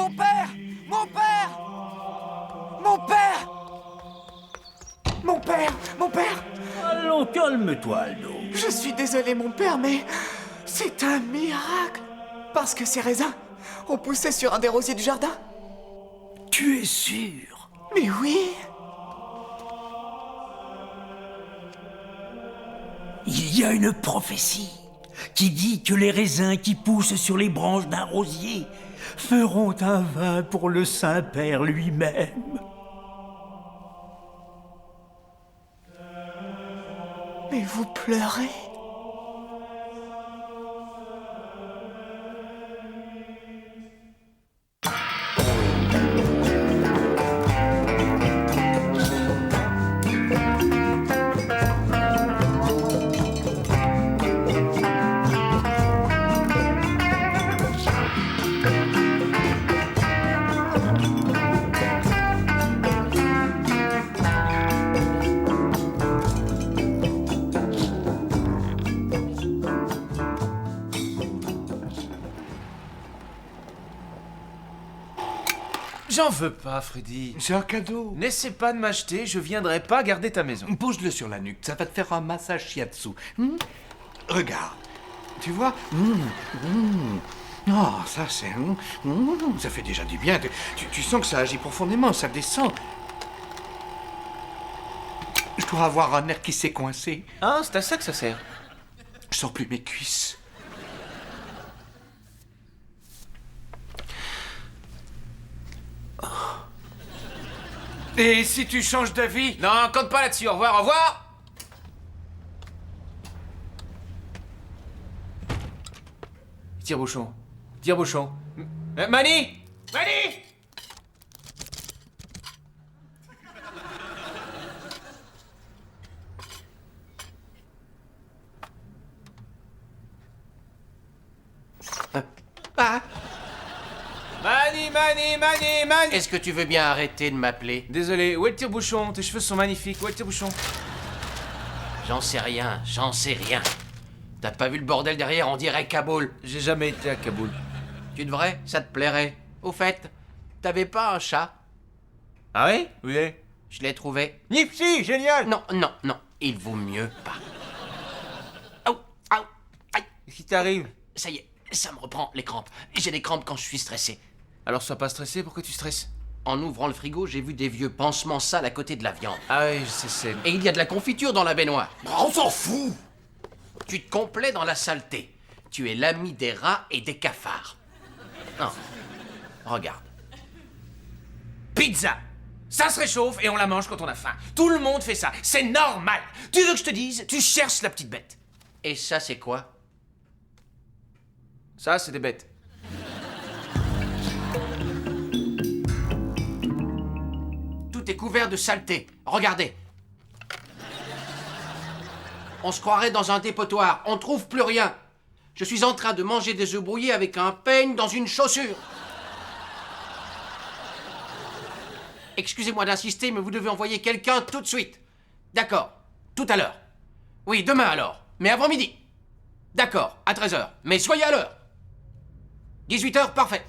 Mon père! Mon père! Mon père! Mon père! Mon père! Allons, calme-toi, Aldo. Je suis désolé, mon père, mais c'est un miracle! Parce que ces raisins ont poussé sur un des rosiers du jardin. Tu es sûr? Mais oui! Il y a une prophétie qui dit que les raisins qui poussent sur les branches d'un rosier feront un vin pour le Saint-Père lui-même. Mais vous pleurez? J'en veux pas, Freddy. C'est un cadeau. N'essaie pas de m'acheter, je viendrai pas garder ta maison. Pose-le sur la nuque, ça va te faire un massage shiatsu. Regarde, tu vois. Oh, ça c'est... ça fait déjà du bien. Tu sens que ça agit profondément, ça descend. Je dois avoir un nerf qui s'est coincé. Ah, c'est à ça que ça sert. Je sens plus mes cuisses. Et si tu changes d'avis? Non, compte pas là-dessus, au revoir, au revoir. Tire-bouchon. Tire-bouchon. Mani! Mani! Ah, Mani! est-ce que tu veux bien arrêter de m'appeler? Désolé, où est le tire-bouchon? Tes cheveux sont magnifiques, où est le tire-bouchon? J'en sais rien. T'as pas vu le bordel derrière, on dirait Kaboul. J'ai jamais été à Kaboul. Tu devrais, ça te plairait. Au fait, t'avais pas un chat? Ah oui? Oui. Je l'ai trouvé. Nipsey, génial! Non, il vaut mieux pas. Aïe. Qu'est-ce qui t'arrive? Ça y est, ça me reprend les crampes. J'ai des crampes quand je suis stressé. Alors sois pas stressé, pourquoi tu stresses? En ouvrant le frigo, j'ai vu des vieux pansements sales à côté de la viande. Ah oui, je sais, c'est... Et il y a de la confiture dans la baignoire. On s'en fout! Tu te complais dans la saleté. Tu es l'ami des rats et des cafards. Non. Regarde. Pizza! Ça se réchauffe et on la mange quand on a faim. Tout le monde fait ça, c'est normal. Tu veux que je te dise? Tu cherches la petite bête. Et ça, c'est quoi? Ça, c'est des bêtes. Tout est couvert de saleté. Regardez. On se croirait dans un dépotoir. On trouve plus rien. Je suis en train de manger des œufs brouillés avec un peigne dans une chaussure. Excusez-moi d'insister, mais vous devez envoyer quelqu'un tout de suite. D'accord. Tout à l'heure. Oui, demain alors. Mais avant midi. D'accord, à 13h. Mais soyez à l'heure. 18h, parfait.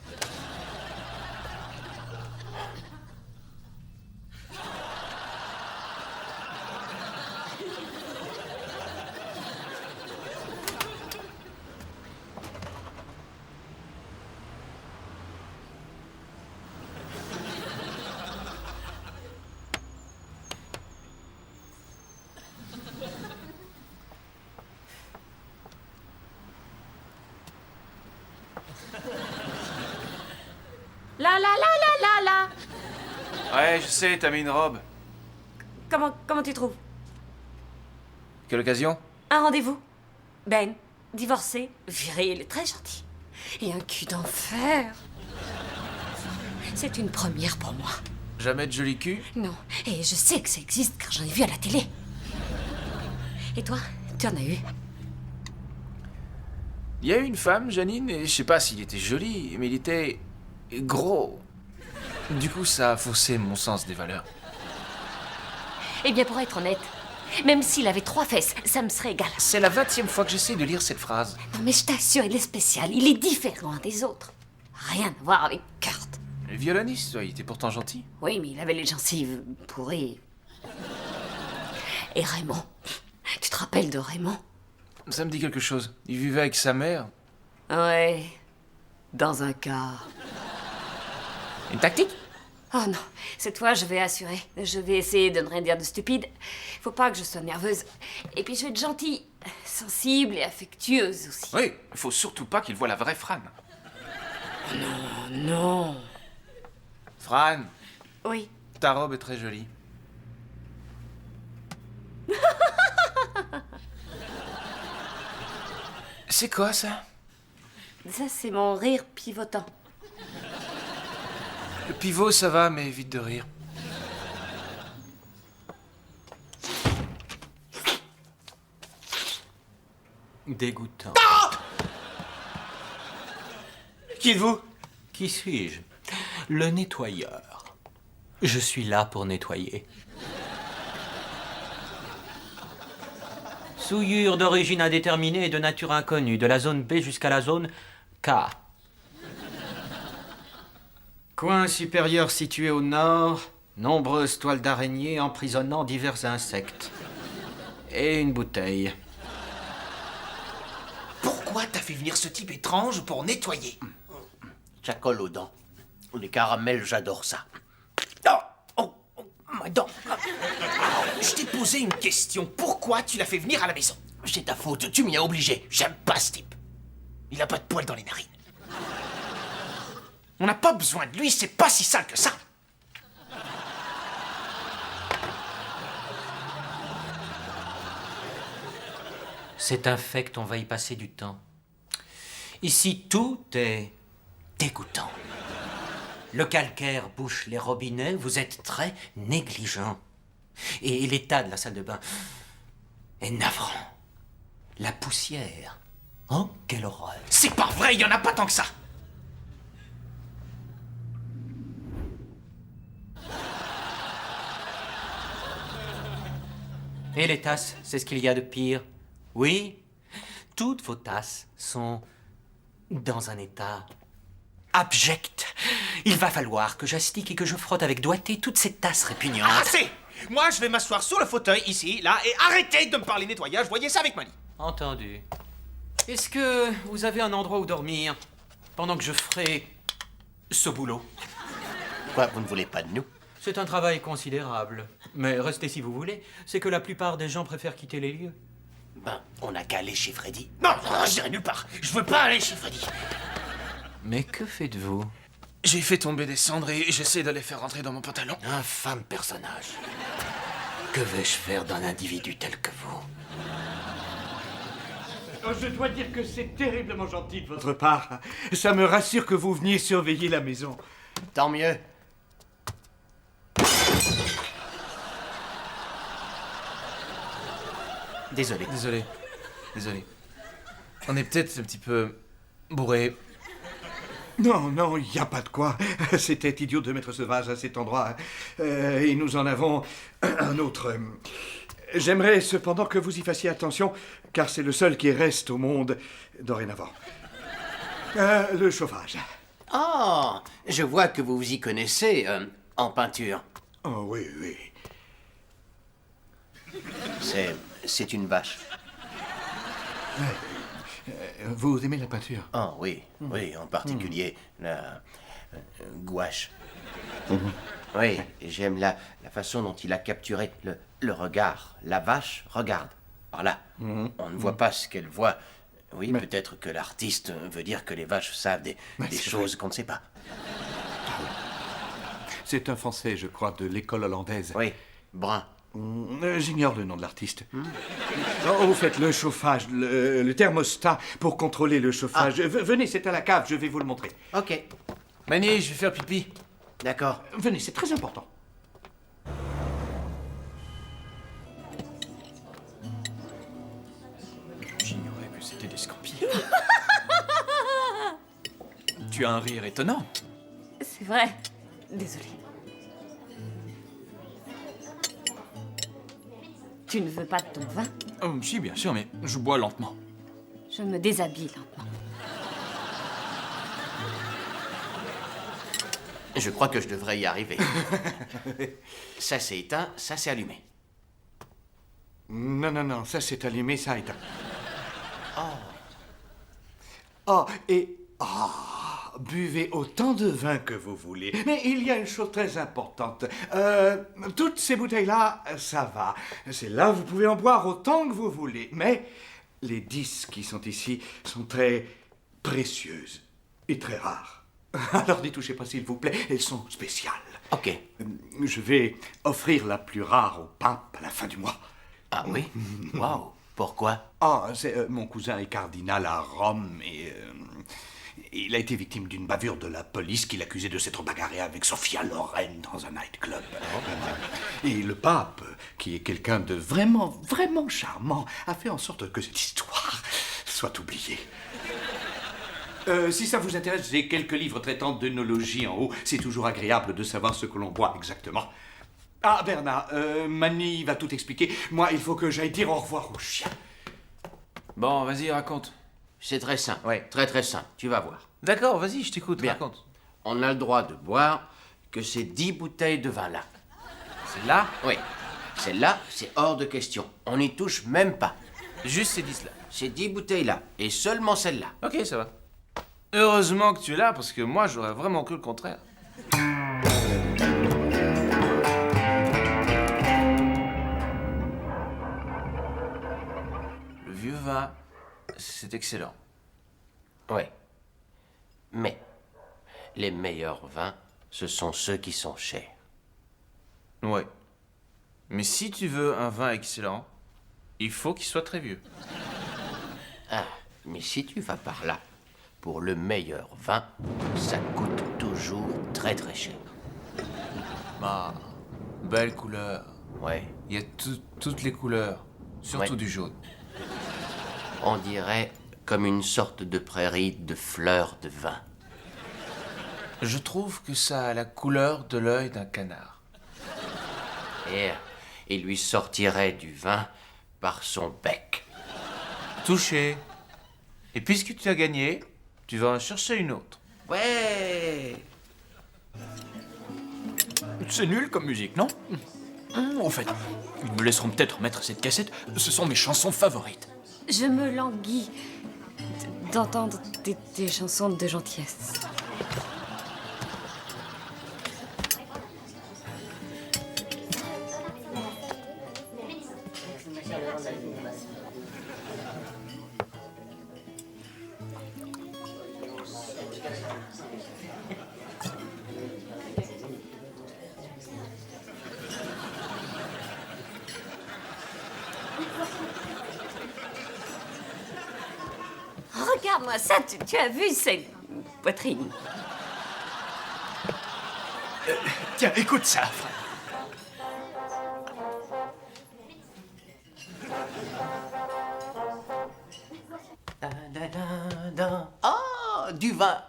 La. Ouais, je sais, t'as mis une robe. Comment tu trouves? Quelle occasion? Un rendez-vous. Ben, divorcé, viril, très gentil. Et un cul d'enfer. C'est une première pour moi. Jamais de joli cul? Non, et je sais que ça existe car j'en ai vu à la télé. Et toi, tu en as eu? Il y a eu une femme, Janine, et je sais pas s'il était joli, mais il était gros. Du coup, ça a faussé mon sens des valeurs. Eh bien, pour être honnête, même s'il avait 3 fesses, ça me serait égal. C'est la 20e fois que j'essaie de lire cette phrase. Non, mais je t'assure, il est spécial, il est différent des autres. Rien à voir avec Kurt. Le violoniste, il était pourtant gentil. Oui, mais il avait les gencives pourries. Et Raymond. Tu te rappelles de Raymond? Ça me dit quelque chose. Il vivait avec sa mère. Ouais. Dans un car. Une tactique? Oh non, cette fois je vais assurer. Je vais essayer de ne rien dire de stupide. Faut pas que je sois nerveuse. Et puis je vais être gentille, sensible et affectueuse aussi. Oui, il faut surtout pas qu'il voie la vraie Fran. Oh non. Fran, Oui. ta robe est très jolie. C'est quoi ça? Ça, c'est mon rire pivotant. Le pivot, ça va, mais évite de rire. Dégoûtant. Qui êtes-vous? Qui suis-je? Le nettoyeur. Je suis là pour nettoyer. Souillure d'origine indéterminée et de nature inconnue, de la zone B jusqu'à la zone K. Coin supérieur situé au nord, nombreuses toiles d'araignées emprisonnant divers insectes. Et une bouteille. Pourquoi t'as fait venir ce type étrange pour nettoyer? Ça colle aux dents. Les caramels, j'adore ça. Ma dent. Je t'ai posé une question. Pourquoi tu l'as fait venir à la maison? C'est ta faute, tu m'y as obligé. J'aime pas ce type. Il a pas de poils dans les narines. On n'a pas besoin de lui, c'est pas si sale que ça. C'est infect, on va y passer du temps. Ici, tout est dégoûtant. Le calcaire bouche les robinets, vous êtes très négligent. Et l'état de la salle de bain est navrant. La poussière. Oh, quelle horreur. C'est pas vrai, il y en a pas tant que ça. Et les tasses, c'est ce qu'il y a de pire. Oui, toutes vos tasses sont dans un état abject. Il va falloir que j'astique et que je frotte avec doigté toutes ces tasses répugnantes. Assez. Moi, je vais m'asseoir sur le fauteuil, ici, là, et arrêtez de me parler nettoyage. Voyez ça avec Mani. Entendu. Est-ce que vous avez un endroit où dormir pendant que je ferai ce boulot? Quoi, vous ne voulez pas de nous? C'est un travail considérable. Mais restez si vous voulez. C'est que la plupart des gens préfèrent quitter les lieux. Ben, on n'a qu'à aller chez Freddy. Non, je n'irai nulle part. Je veux pas aller chez Freddy. Mais que faites-vous? J'ai fait tomber des cendres et j'essaie de les faire rentrer dans mon pantalon. Infâme personnage. Que vais-je faire d'un individu tel que vous? Oh, je dois dire que c'est terriblement gentil de votre part. Ça me rassure que vous veniez surveiller la maison. Tant mieux. Désolé. Désolé. On est peut-être un petit peu bourré. Non, non, il n'y a pas de quoi. C'était idiot de mettre ce vase à cet endroit. Et nous en avons un autre. J'aimerais cependant que vous y fassiez attention, car c'est le seul qui reste au monde dorénavant. Le chauffage. Oh, je vois que vous vous y connaissez en peinture. Oh oui, oui. C'est une vache. Vous aimez la peinture? Oh oui, oui, en particulier la gouache. Oui, j'aime la façon dont il a capturé le regard. La vache regarde. Voilà. On ne voit pas ce qu'elle voit. Oui, peut-être que l'artiste veut dire que les vaches savent des choses qu'on ne sait pas. C'est un Français, je crois, de l'école hollandaise. Oui, brun. J'ignore le nom de l'artiste. Oh, vous faites le chauffage, le thermostat pour contrôler le chauffage. Venez, c'est à la cave, je vais vous le montrer. Ok, Mani, je vais faire pipi. d'accord. Venez, c'est très important. J'ignorais que c'était des scorpions. Tu as un rire étonnant. C'est vrai. Désolée. Tu ne veux pas de ton vin? Oh, si, bien sûr, mais je bois lentement. Je me déshabille lentement. Je crois que je devrais y arriver. Ça c'est éteint, ça c'est allumé. Non, non, non, ça c'est allumé, ça éteint. Oh, et... Ah, buvez autant de vin que vous voulez. Mais il y a une chose très importante. Toutes ces bouteilles-là, ça va. C'est là, vous pouvez en boire autant que vous voulez. Mais les 10 qui sont ici sont très précieuses et très rares. Alors n'y touchez pas, s'il vous plaît. Elles sont spéciales. Ok. Je vais offrir la plus rare au pape à la fin du mois. Ah oui? Waouh. Pourquoi? Ah, c'est mon cousin est cardinal à Rome et il a été victime d'une bavure de la police qui l'accusait de s'être bagarré avec Sophia Loren dans un nightclub. Et le pape, qui est quelqu'un de vraiment, vraiment charmant, a fait en sorte que cette histoire soit oubliée. Si ça vous intéresse, j'ai quelques livres traitant d'œnologie en haut. C'est toujours agréable de savoir ce que l'on boit exactement. Ah, Bernard, Manny va tout expliquer. Moi, il faut que j'aille dire au revoir au chien. Bon, vas-y, raconte. C'est très simple. Ouais. Très très simple. Tu vas voir. D'accord, vas-y, je t'écoute, Bien. raconte. On a le droit de boire que ces 10 bouteilles de vin là. C'est là? Oui. Celle-là, c'est hors de question. On n'y touche même pas. Juste ces 10 là. Ces 10 bouteilles là. Et seulement celle-là. Ok, ça va. Heureusement que tu es là, parce que moi, j'aurais vraiment cru le contraire. Le vieux vin, c'est excellent. Oui. Mais les meilleurs vins, ce sont ceux qui sont chers. Ouais. Mais si tu veux un vin excellent, il faut qu'il soit très vieux. Ah, mais si tu vas par là, pour le meilleur vin, ça coûte toujours très très cher. Ah, belle couleur. Ouais. Il y a toutes les couleurs, surtout Ouais. du jaune. On dirait comme une sorte de prairie de fleurs de vin. Je trouve que ça a la couleur de l'œil d'un canard. Et il lui sortirait du vin par son bec. Touché. Et puisque tu as gagné, tu vas en chercher une autre. Ouais. C'est nul comme musique, non? Au fait, ils me laisseront peut-être mettre cette cassette. Ce sont mes chansons favorites. Je me languis d'entendre des chansons de gentillesse. Regarde-moi ça, tu as vu cette poitrine? Tiens, écoute ça, frère. Ah, du vin.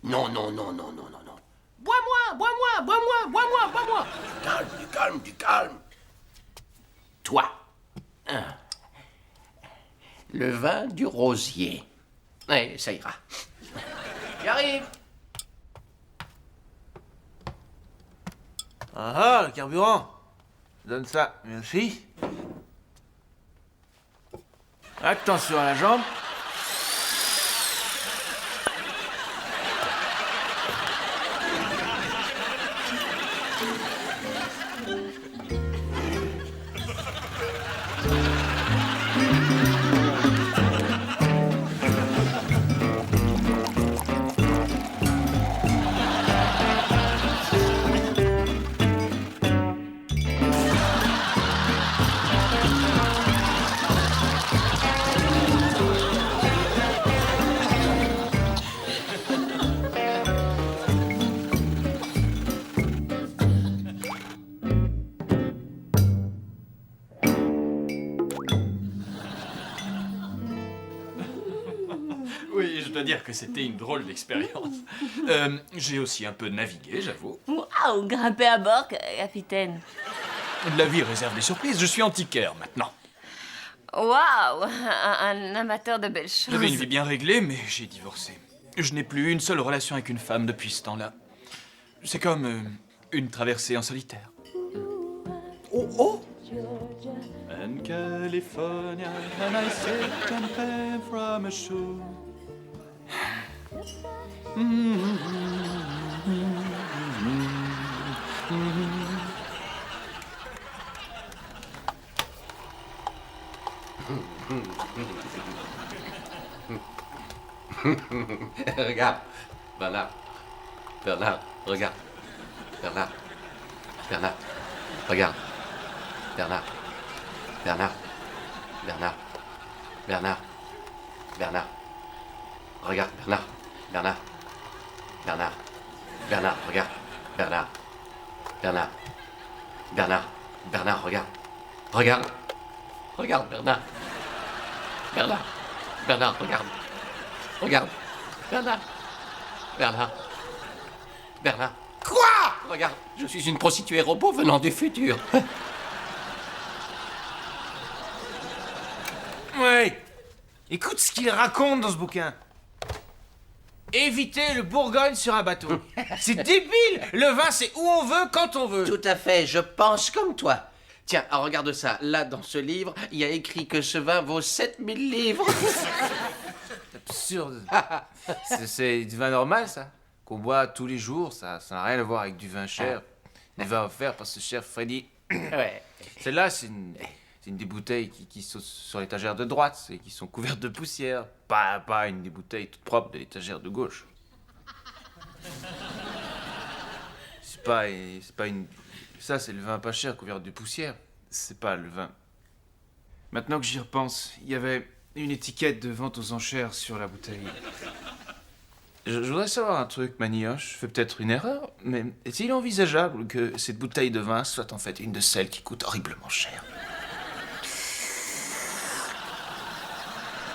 Non, non, non, non, non, non, non. Bois-moi, bois-moi, bois-moi, bois-moi, bois-moi. Du calme, du calme, du calme. Toi. Le vin du rosier. Oui, ça ira. J'arrive. Ah, le carburant. Donne ça, merci. Attention à la jambe. Oui, je dois dire que c'était une drôle d'expérience. J'ai aussi un peu navigué, j'avoue. Waouh, grimper à bord, capitaine. La vie réserve des surprises. Je suis antiquaire maintenant. Waouh, un amateur de belles choses. J'avais une vie bien réglée, mais j'ai divorcé. Je n'ai plus une seule relation avec une femme depuis ce temps-là. C'est comme une traversée en solitaire. Oh oh! In California, and I said jumping from a shore. Regarde, Bernard. Bernard, regarde. Bernard. Bernard, regarde. Bernard. Bernard. Bernard. Bernard. Bernard. Regarde, Bernard. Bernard. Bernard. Bernard, regarde. Bernard. Bernard. Bernard. Bernard, regarde. Regarde. Regarde, Bernard. Bernard. Bernard, regarde. Regarde. Bernard. Bernard. Bernard. Quoi? Regarde, je suis une prostituée robot venant du futur. Ouais. Écoute ce qu'il raconte dans ce bouquin. Éviter le Bourgogne sur un bateau. C'est débile. Le vin, c'est où on veut, quand on veut. Tout à fait, je pense comme toi. Tiens, regarde ça. Là, dans ce livre, il y a écrit que ce vin vaut 7000 livres. Absurde. C'est du vin normal, ça? Qu'on boit tous les jours, ça n'a rien à voir avec du vin cher. Du vin offert par ce cher Freddy. Ouais. Celle-là, c'est une des bouteilles qui sont sur l'étagère de droite et qui sont couvertes de poussière. Pas une des bouteilles toutes propres de l'étagère de gauche. C'est pas une... Ça, c'est le vin pas cher couvert de poussière. C'est pas le vin. Maintenant que j'y repense, il y avait une étiquette de vente aux enchères sur la bouteille. Je voudrais savoir un truc, Manioche. Je fais peut-être une erreur, mais est-il envisageable que cette bouteille de vin soit en fait une de celles qui coûtent horriblement cher?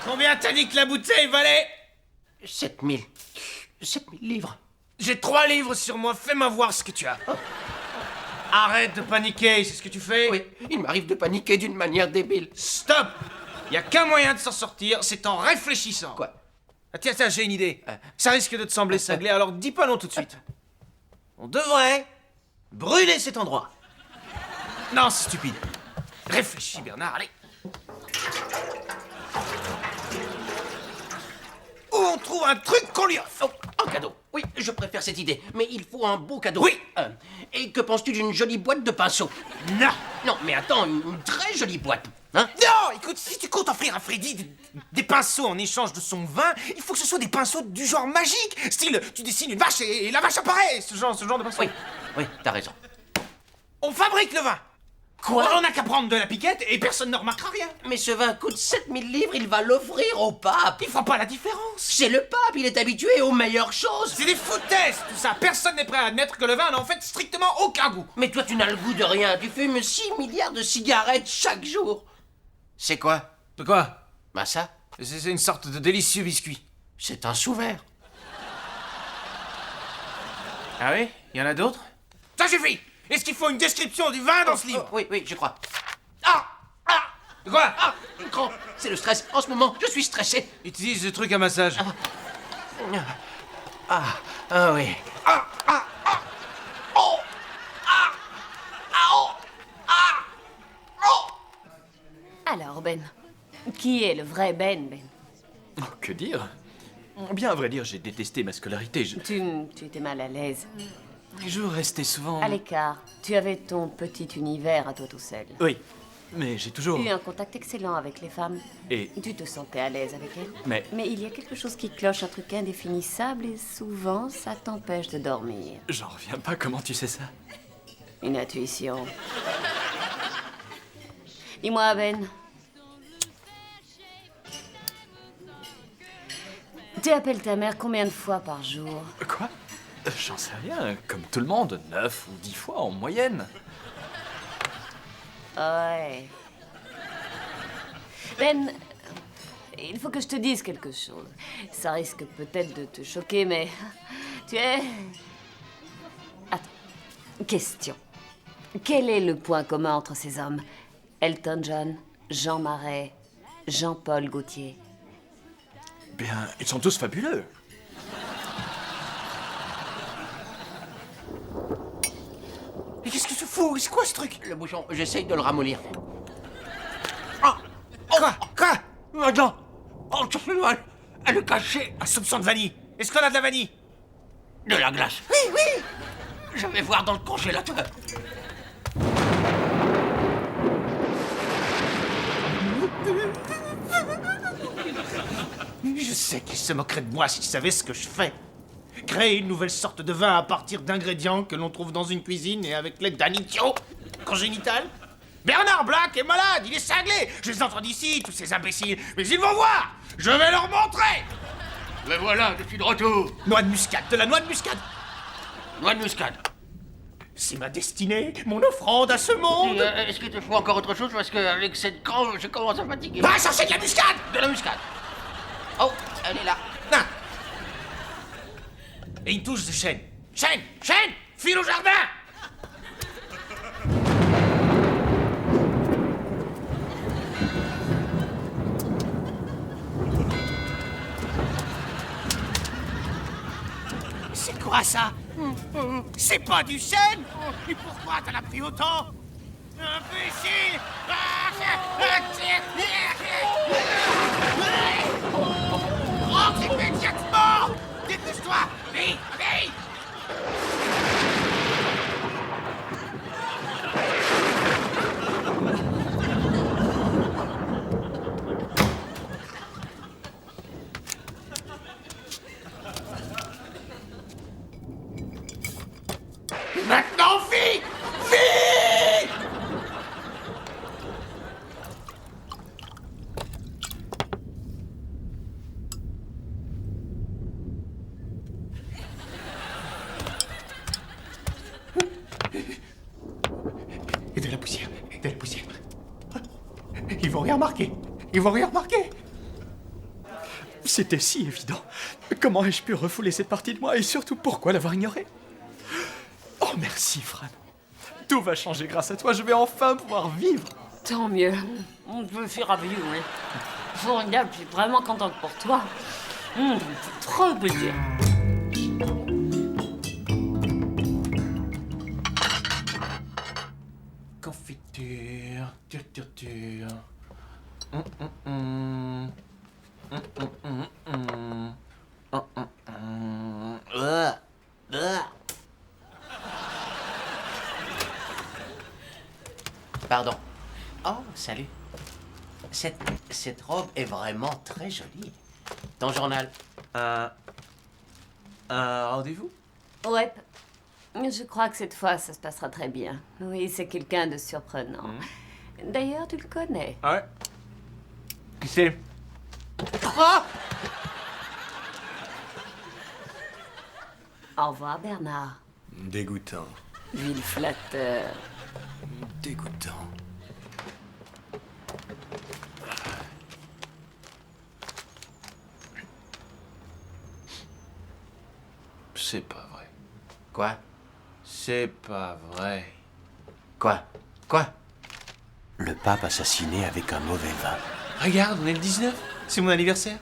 Combien t'as dit que la bouteille valait? 7000 livres. J'ai 3 livres sur moi, fais-moi voir ce que tu as. Arrête de paniquer, c'est ce que tu fais? Oui, il m'arrive de paniquer d'une manière débile. Stop! Y a qu'un moyen de s'en sortir, c'est en réfléchissant. Quoi? Ah, tiens, j'ai une idée. Ça risque de te sembler cinglé, alors dis pas non tout de suite. On devrait brûler cet endroit. Non, c'est stupide. Réfléchis, Bernard, allez. Où on trouve un truc qu'on lui offre. Oh, un cadeau. Oui, je préfère cette idée. Mais il faut un beau cadeau. Oui. Et que penses-tu d'une jolie boîte de pinceaux? Non. Non, mais attends, une très jolie boîte. Hein? Non, écoute, si tu comptes offrir à Freddy des pinceaux en échange de son vin, il faut que ce soit des pinceaux du genre magique. Style, tu dessines une vache et la vache apparaît. Ce genre de pinceaux. Oui, t'as raison. On fabrique le vin. Quoi? On n'a qu'à prendre de la piquette et personne ne remarquera rien. Mais ce vin coûte 7000 livres, il va l'offrir au pape. Il fera pas la différence. C'est le pape, il est habitué aux meilleures choses. C'est des foutaises, tout ça. Personne n'est prêt à admettre que le vin n'a en fait strictement aucun goût. Mais toi, tu n'as le goût de rien. Tu fumes 6 milliards de cigarettes chaque jour. C'est quoi? De quoi? Bah ça, C'est une sorte de délicieux biscuit. c'est un sous-verre. Ah oui? Il y en a d'autres? Ça suffit. Est-ce qu'il faut une description du vin dans ce livre? Oui, je crois. De quoi? Grand, c'est le stress. En ce moment, je suis stressé. Utilise le truc à massage. Ah oui. Alors, Ben, qui est le vrai Ben, Ben? Oh, que dire? Bien, à vrai dire, j'ai détesté ma scolarité. Tu étais mal à l'aise. Je restais souvent... À l'écart, tu avais ton petit univers à toi tout seul. Oui, mais j'ai toujours... Eu un contact excellent avec les femmes. Et... Tu te sentais à l'aise avec elles. Mais il y a quelque chose qui cloche, un truc indéfinissable, et souvent, ça t'empêche de dormir. j'en reviens pas, comment tu sais ça? Une intuition. Dis-moi, Ben. Tu appelles ta mère combien de fois par jour? Quoi? J'en sais rien, comme tout le monde, 9 ou 10 fois en moyenne. Ouais. Ben, il faut que je te dise quelque chose. Ça risque peut-être de te choquer, mais tu es... Attends. Question. Quel est le point commun entre ces hommes? Elton John, Jean Marais, Jean-Paul Gaultier. Bien, ils sont tous fabuleux. tu te fous? C'est quoi ce truc? Le bouchon, j'essaye de le ramollir. Quoi? Maintenant, oh, elle est cachée. Un soupçon de vanille. Est-ce qu'on a de la vanille? De la glace. Oui, oui. Je vais voir dans le congélateur. Je sais qu'ils se moqueraient de moi s'ils savaient ce que je fais. Créer une nouvelle sorte de vin à partir d'ingrédients que l'on trouve dans une cuisine et avec l'aide d'un idiot congénital. Bernard Black est malade, il est cinglé. Je les entends d'ici, tous ces imbéciles. Mais ils vont voir. Je vais leur montrer. Mais voilà, je suis de retour. Noix de muscade, de la noix de muscade. Noix de muscade. C'est ma destinée, mon offrande à ce monde. Est-ce qu'il te faut encore autre chose? Parce qu'avec cette cranche, je commence à fatiguer. Va chercher de la muscade. De la muscade. Oh, elle est là. Ah. Et une touche de chêne. Chêne, chêne, file au jardin. C'est quoi ça? C'est pas du chêne? Et pourquoi t'en as pris autant? Imbécile! Rentre immédiatement! Dépousse-toi! Vite! Vite! Maintenant, vite! Vite! Et de la poussière, de la poussière. Ils vont rien remarquer. Ils vont rien remarquer. C'était si évident. Comment ai-je pu refouler cette partie de moi et surtout pourquoi l'avoir ignorée? Oh merci, Fran. Tout va changer grâce à toi. Je vais enfin pouvoir vivre. Tant mieux. Je suis ravie, oui. Formidable, je suis vraiment contente pour toi. Ça me fait trop plaisir. Confiture, tur. Pardon. Oh, salut. Cette robe est vraiment très jolie. Ton journal. Un rendez-vous? Ouais. Je crois que cette fois, ça se passera très bien. Oui, c'est quelqu'un de surprenant. D'ailleurs, tu le connais. Ah ouais? Qui c'est? Au revoir, Bernard. Dégoûtant. Vil flatteur. Dégoûtant. C'est pas vrai. Quoi? C'est pas vrai. Quoi? Le pape assassiné avec un mauvais vin. Regarde, on est le 19. C'est mon anniversaire.